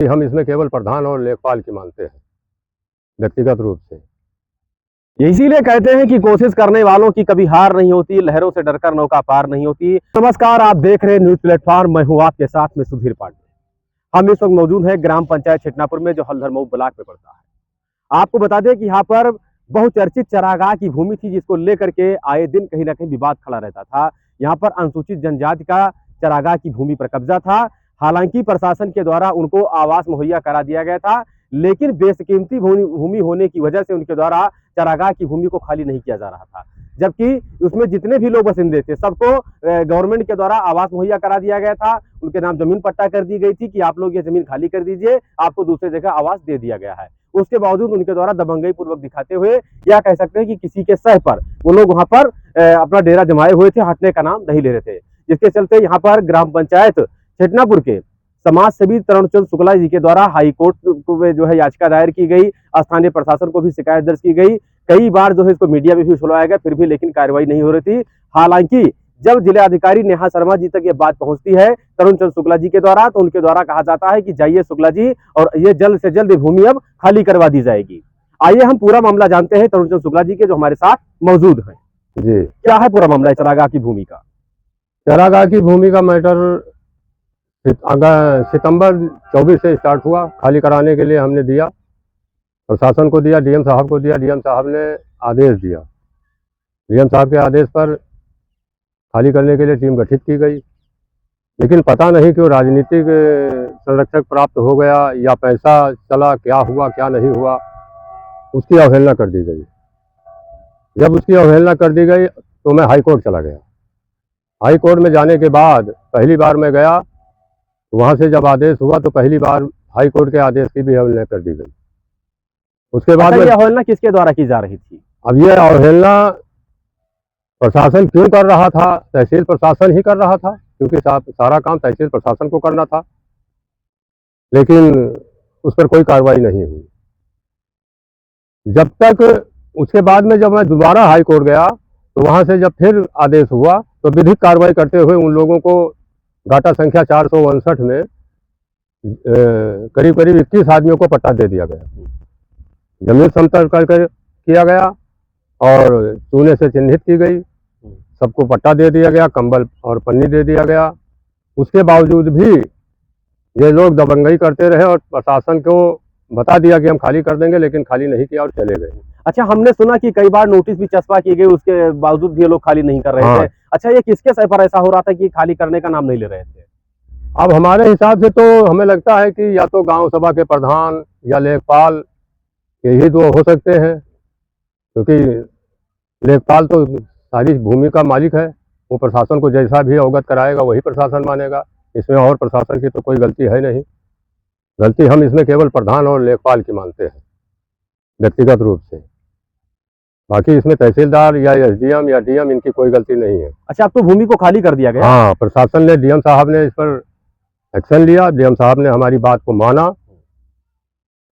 हम इसमें केवल प्रधान और लेखपाल की मानते हैं व्यक्तिगत रूप से। इसीलिए कहते हैं कि कोशिश करने वालों की कभी हार नहीं होती, लहरों से डरकर नौका पार नहीं होती। नमस्कार, आप देख रहे हैं न्यूज प्लेटफॉर्म। मैं हूं आपके साथ में सुधीर पांडे। हम इस वक्त मौजूद हैं ग्राम पंचायत छिटनापुर में, जो हल्दर मऊ ब्लॉक में पड़ता है। आपको बता दें कि यहाँ पर बहुचर्चित चरागाह की भूमि थी, जिसको लेकर के आए दिन कहीं ना कहीं विवाद खड़ा रहता था। यहाँ पर अनुसूचित जनजाति का चरागाह की भूमि पर कब्जा था। हालांकि प्रशासन के द्वारा उनको आवास मुहैया करा दिया गया था, लेकिन बेशकीमती भूमि होने की वजह से उनके द्वारा चरागाह की भूमि को खाली नहीं किया जा रहा था। जबकि उसमें जितने भी लोग बसिंदे थे, सबको गवर्नमेंट के द्वारा आवास मुहैया करा दिया गया था। उनके नाम जमीन पट्टा कर दी गई थी कि आप लोग ये जमीन खाली कर दीजिए, आपको दूसरी जगह आवास दे दिया गया है। उसके बावजूद उनके द्वारा दबंगई पूर्वक दिखाते हुए, या कह सकते हैं कि किसी के सह पर वो लोग वहां पर अपना डेरा जमाए हुए थे, हटने का नाम नहीं ले रहे थे। जिसके चलते यहाँ पर ग्राम पंचायत छिटनापुर के समाज सेवी तरुणचंद शुक्ला जी के द्वारा हाई कोर्ट में जो है याचिका दायर की गई। स्थानीय प्रशासन को भी शिकायत दर्ज की गई। कई बार जो है इसको मीडिया में भी सुलवाया गया, फिर भी लेकिन कार्रवाई नहीं हो रही थी। हालांकि जब जिलाधिकारी नेहा शर्मा जी तक ये बात पहुंचती है तरुणचंद शुक्ला जी के द्वारा, तो उनके द्वारा कहा जाता है कि जाइए शुक्ला जी, और ये जल्द से जल्द भूमि अब खाली करवा दी जाएगी। आइए हम पूरा मामला जानते हैं तरुणचंद शुक्ला जी के, जो हमारे साथ मौजूद है। जी, क्या है पूरा मामला चरागाह की भूमि का? चरागाह की भूमि का मैटर सितंबर 24 से स्टार्ट हुआ। खाली कराने के लिए हमने दिया, प्रशासन को दिया, डीएम साहब को दिया। डीएम साहब ने आदेश दिया। डीएम साहब के आदेश पर खाली करने के लिए टीम गठित की गई, लेकिन पता नहीं क्यों राजनीतिक संरक्षक प्राप्त हो गया या पैसा चला, क्या हुआ क्या नहीं हुआ, उसकी अवहेलना कर दी गई। जब उसकी अवहेलना कर दी गई तो मैं हाई कोर्ट चला गया। हाई कोर्ट में जाने के बाद पहली बार मैं गया, वहाँ से जब आदेश हुआ तो पहली बार हाई कोर्ट के आदेश की भी अवहेलना कर दी गई। उसके बाद ये अवहेलना किसके द्वारा की जा रही थी? अब ये अवहेलना प्रशासन क्यों कर रहा था? तहसील प्रशासन ही कर रहा था, क्योंकि सारा काम तहसील प्रशासन को करना था, लेकिन उस पर कोई कार्रवाई नहीं हुई। जब तक उसके बाद में जब मैं दोबारा हाई कोर्ट गया तो वहाँ से जब फिर आदेश हुआ तो विधिक कार्रवाई करते हुए उन लोगों को घाटा संख्या 459 में करीब करीब 21 आदमियों को पट्टा दे दिया गया। जमीन समतल कर किया गया और चूने से चिन्हित की गई। सबको पट्टा दे दिया गया, कंबल और पन्नी दे दिया गया। उसके बावजूद भी ये लोग दबंगई करते रहे और प्रशासन को बता दिया कि हम खाली कर देंगे, लेकिन खाली नहीं किया और चले गए। अच्छा, हमने सुना कि कई बार नोटिस भी चस्पा की गई, उसके बावजूद भी ये लोग खाली नहीं कर रहे थे। अच्छा, ये किसके सह पर ऐसा हो रहा था कि खाली करने का नाम नहीं ले रहे थे? अब हमारे हिसाब से तो हमें लगता है कि या तो गांव सभा के प्रधान या लेखपाल, यही दो हो सकते हैं, क्योंकि लेखपाल तो सारी भूमि का मालिक है। वो प्रशासन को जैसा भी अवगत कराएगा वही प्रशासन मानेगा। इसमें और प्रशासन की तो कोई गलती है नहीं। गलती हम इसमें केवल प्रधान और लेखपाल की मानते हैं व्यक्तिगत रूप से। बाकी इसमें तहसीलदार या एसडीएम या डीएम, इनकी कोई गलती नहीं है। अच्छा, अब तो भूमि को खाली कर दिया गया? हाँ, प्रशासन ने, डीएम साहब ने इस पर एक्शन लिया। डीएम साहब ने हमारी बात को माना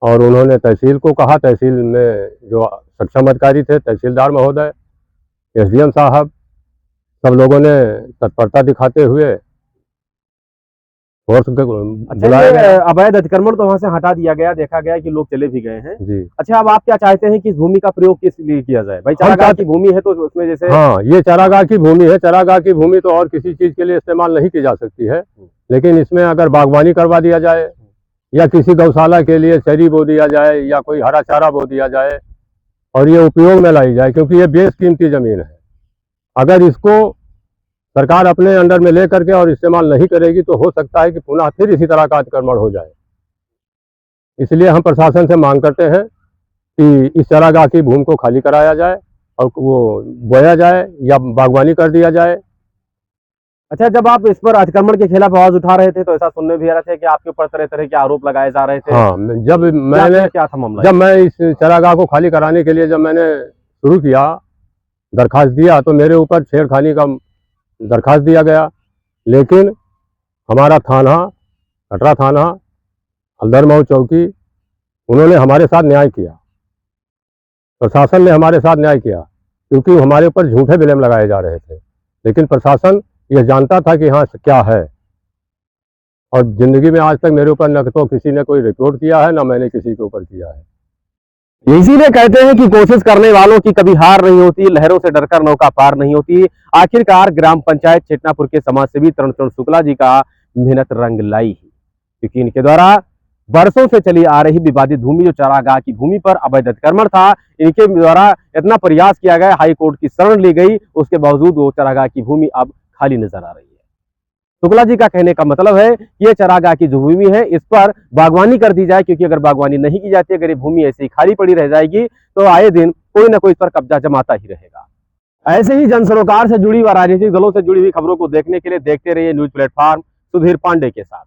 और उन्होंने तहसील को कहा। तहसील में जो सक्षम अधिकारी थे, तहसीलदार महोदय, एसडीएम साहब, सब लोगों ने तत्परता दिखाते हुए अवैध अतिक्रमण तो वहां से हटा दिया गया, देखा गया कि लोग चले भी गए हैं जी। अच्छा, अब आप क्या चाहते हैं कि इस भूमि का प्रयोग किस लिए किया जाए? भाई, चरागाह की भूमि है तो उसमें जैसे, हाँ, ये चरागाह की भूमि है। चरागाह की भूमि तो और किसी चीज के लिए इस्तेमाल नहीं की जा सकती है, लेकिन इसमें अगर बागवानी करवा दिया जाए या किसी गौशाला के लिए चरी बो दिया जाए या कोई हरा चारा बो दिया जाए और ये उपयोग में लाई जाए, क्योंकि ये बेशकीमती जमीन है। अगर इसको सरकार अपने अंडर में ले करके और इस्तेमाल नहीं करेगी तो हो सकता है कि पुनः फिर इसी तरह का अतिक्रमण हो जाए। इसलिए हम प्रशासन से मांग करते हैं कि इस चरागाह की भूमि को खाली कराया जाए और वो बोया जाए या बागवानी कर दिया जाए। अच्छा, जब आप इस पर अतिक्रमण के खिलाफ आवाज उठा रहे थे तो ऐसा सुनने भी आ रहे थे कि आपके ऊपर तरह तरह के आरोप लगाए जा रहे थे। हाँ, क्या था मामला? जब मैं इस चरागाह को खाली कराने के लिए जब मैंने शुरू किया, दरखास्त दिया, तो मेरे ऊपर छेड़खानी का दरखास्त दिया गया। लेकिन हमारा थाना, कटरा थाना, हल्दर मऊ चौकी, उन्होंने हमारे साथ न्याय किया। प्रशासन ने हमारे साथ न्याय किया, क्योंकि हमारे ऊपर झूठे ब्लेम लगाए जा रहे थे। लेकिन प्रशासन यह जानता था कि हाँ क्या है, और जिंदगी में आज तक मेरे ऊपर न तो किसी ने कोई रिपोर्ट किया है, ना मैंने किसी के ऊपर किया है। इसीलिए कहते हैं कि कोशिश करने वालों की कभी हार नहीं होती, लहरों से डरकर नौका पार नहीं होती। आखिरकार ग्राम पंचायत चेटनापुर के समाजसेवी तरुण शुक्ला जी का मेहनत रंग लाई है, क्योंकि इनके द्वारा बरसों से चली आ रही विवादित भूमि जो चारागाह की भूमि पर अवैध अतिक्रमण था, इनके द्वारा इतना प्रयास किया गया, हाई कोर्ट की शरण ली गई, उसके बावजूद वो चारागाह की भूमि अब खाली नजर आ रही है। शुक्ला जी का कहने का मतलब है कि ये चारागाह की जो भूमि है इस पर बागवानी कर दी जाए, क्योंकि अगर बागवानी नहीं की जाती, अगर ये भूमि ऐसे ही खाली पड़ी रह जाएगी तो आए दिन कोई ना कोई इस पर कब्जा जमाता ही रहेगा। ऐसे ही जन सरोकार से जुड़ी व राजनीतिक दलों से जुड़ी हुई खबरों को देखने के लिए देखते रहिए न्यूज प्लेटफॉर्म सुधीर पांडे के साथ।